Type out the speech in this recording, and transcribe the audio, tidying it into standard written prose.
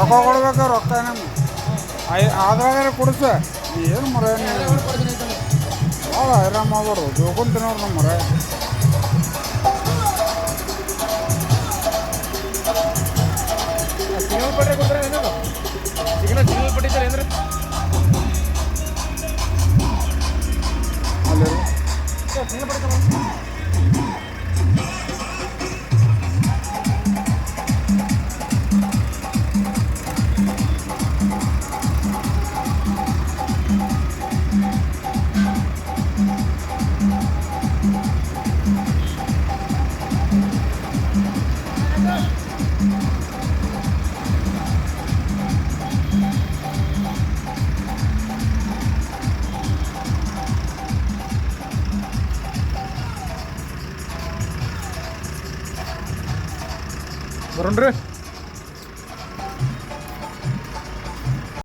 ಕೊಡ್ಬೇಕು ರೊಕ್ಕ ನಮ್ಮ ಅದ್ರಾಗ ಕೊಡಿಸ ಏನು ಮರ ಭಾಳ ಹೈರಾಣ ಮಾಡ್ಬಾರ್ದು ಜೋಕೊಂತೀನವ್ರು ನಮ್ಮ ಮರ ಸಿಗ್ನಲ್ ಪಟ್ಟಿ ಕೊಡ್ತಾರೆ ಏನಿಲ್ಲ ಸಿಗ್ನಲ್ ಪಟ್ಟಿದ್ದಾರೆ ಏನ್ರಿ ಅಲ್ಲಿ ಸಿಗ್ನಲ್ ಪಟ್ಟಿ ಬರೋಣ್ರಿ